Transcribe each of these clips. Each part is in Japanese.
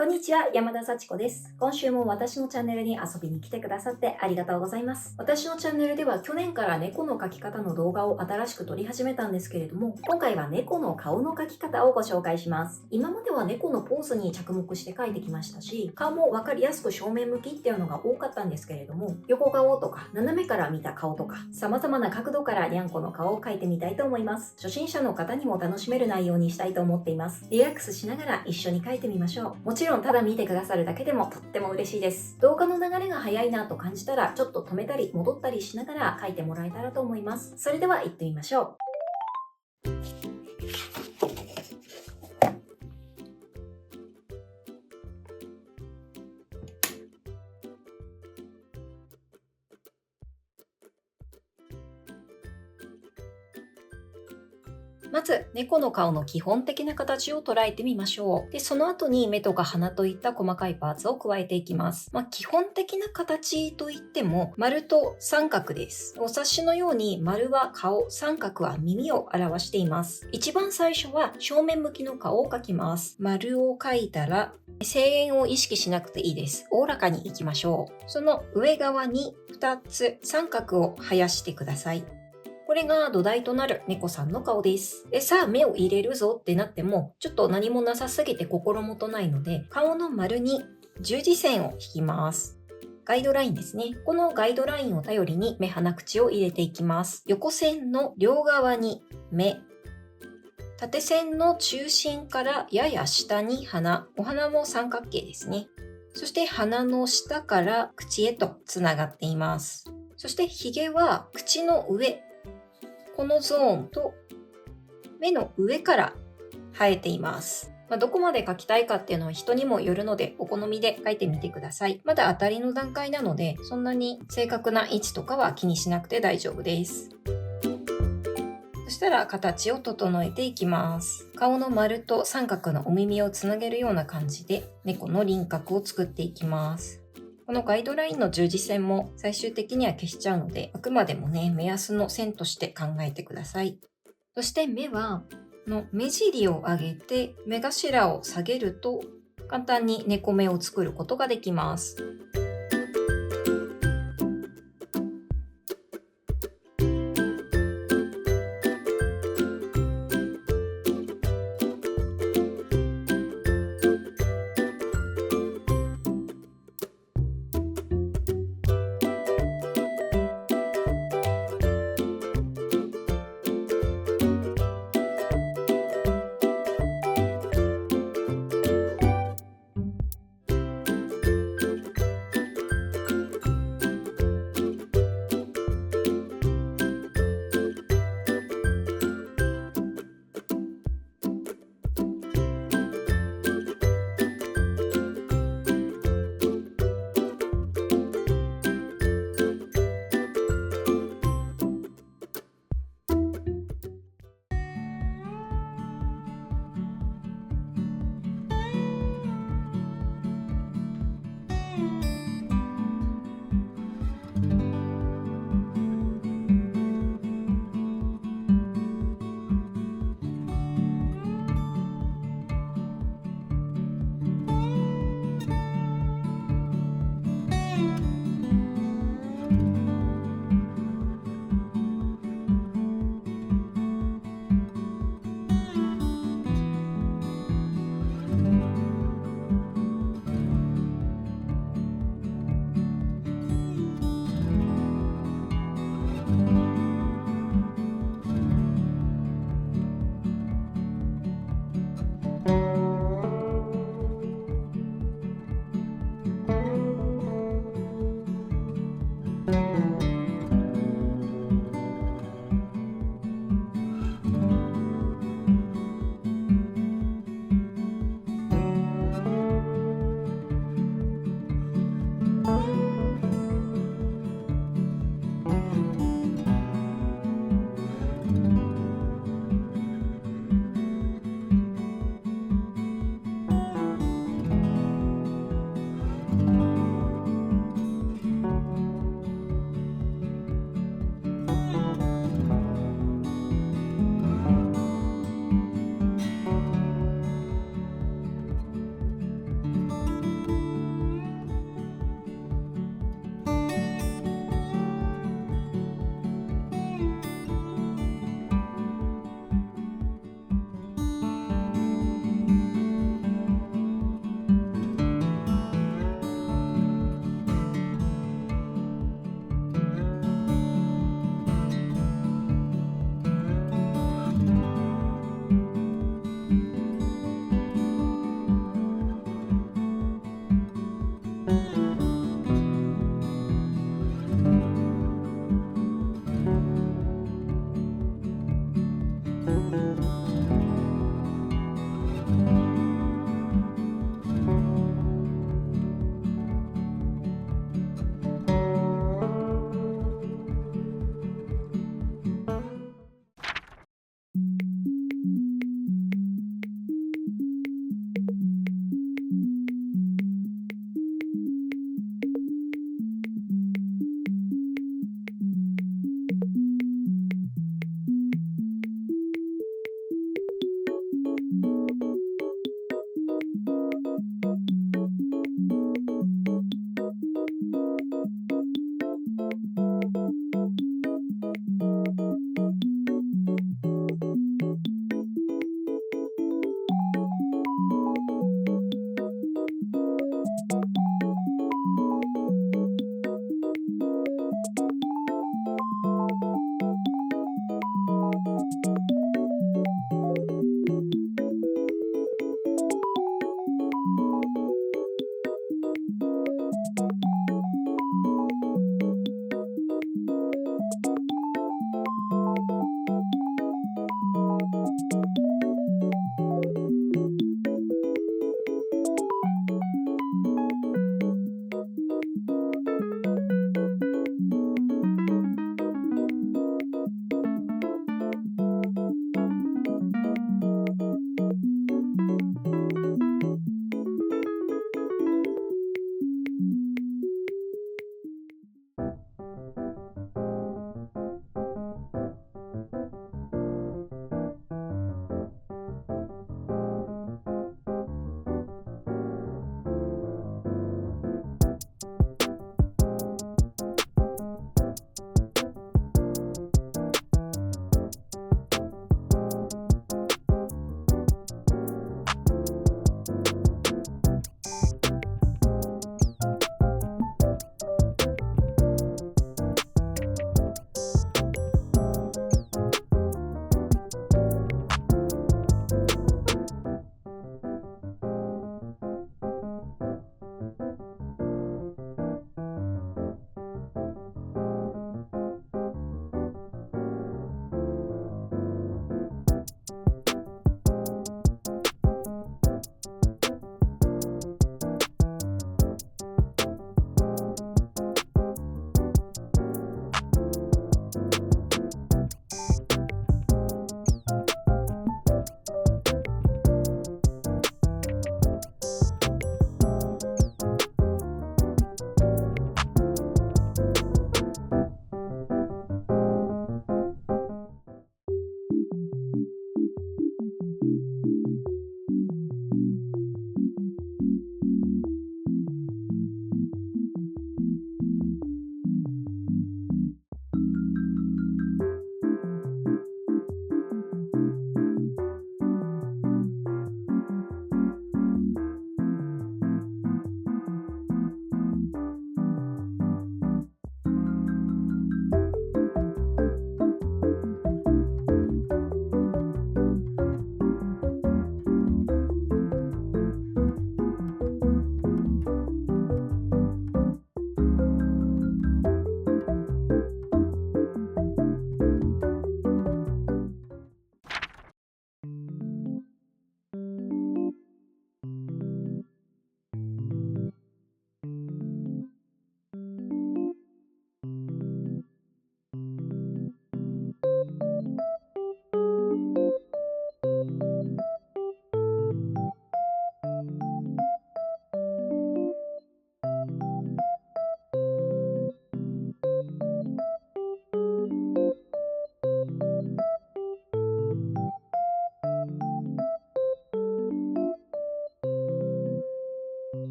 こんにちは、山田幸子です。今週も私のチャンネルに遊びに来てくださってありがとうございます。私のチャンネルでは去年から猫の描き方の動画を新しく撮り始めたんですけれども、今回は猫の顔の描き方をご紹介します。今までは猫のポーズに着目して描いてきましたし、顔もわかりやすく正面向きっていうのが多かったんですけれども、横顔とか斜めから見た顔とか、様々な角度からにゃんこの顔を描いてみたいと思います。初心者の方にも楽しめる内容にしたいと思っています。リラックスしながら一緒に描いてみましょう。もちろんただ見てくださるだけでもとっても嬉しいです。動画の流れが早いなと感じたらちょっと止めたり戻ったりしながら描いてもらえたらと思います。それでは行ってみましょう。まず、猫の顔の基本的な形を捉えてみましょう。で、その後に目とか鼻といった細かいパーツを加えていきます。基本的な形といっても、丸と三角です。お察しのように、丸は顔、三角は耳を表しています。一番最初は正面向きの顔を描きます。丸を描いたら、声援を意識しなくていいです。おおらかにいきましょう。その上側に2つ三角を生やしてください。これが土台となる猫さんの顔です。さあ目を入れるぞってなっても、ちょっと何もなさすぎて心もとないので、顔の丸に十字線を引きます。ガイドラインですね。このガイドラインを頼りに目鼻口を入れていきます。横線の両側に目。縦線の中心からやや下に鼻。お鼻も三角形ですね。そして鼻の下から口へとつながっています。そして髭は口の上。このゾーンと目の上から生えています。どこまで描きたいかっていうのは人にもよるのでお好みで描いてみてください。まだ当たりの段階なのでそんなに正確な位置とかは気にしなくて大丈夫です。そしたら形を整えていきます。顔の丸と三角のお耳をつなげるような感じで猫の輪郭を作っていきます。このガイドラインの十字線も最終的には消しちゃうので、あくまでもね、目安の線として考えてください。そして目は、目尻を上げて目頭を下げると、簡単に猫目を作ることができます。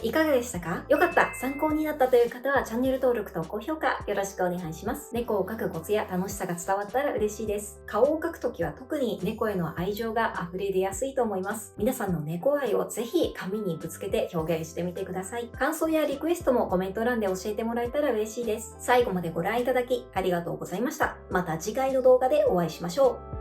いかがでしたか？よかった、参考になったという方はチャンネル登録と高評価よろしくお願いします。猫を描くコツや楽しさが伝わったら嬉しいです。顔を描くときは特に猫への愛情が溢れ出やすいと思います。皆さんの猫愛をぜひ紙にぶつけて表現してみてください。感想やリクエストもコメント欄で教えてもらえたら嬉しいです。最後までご覧いただきありがとうございました。また次回の動画でお会いしましょう。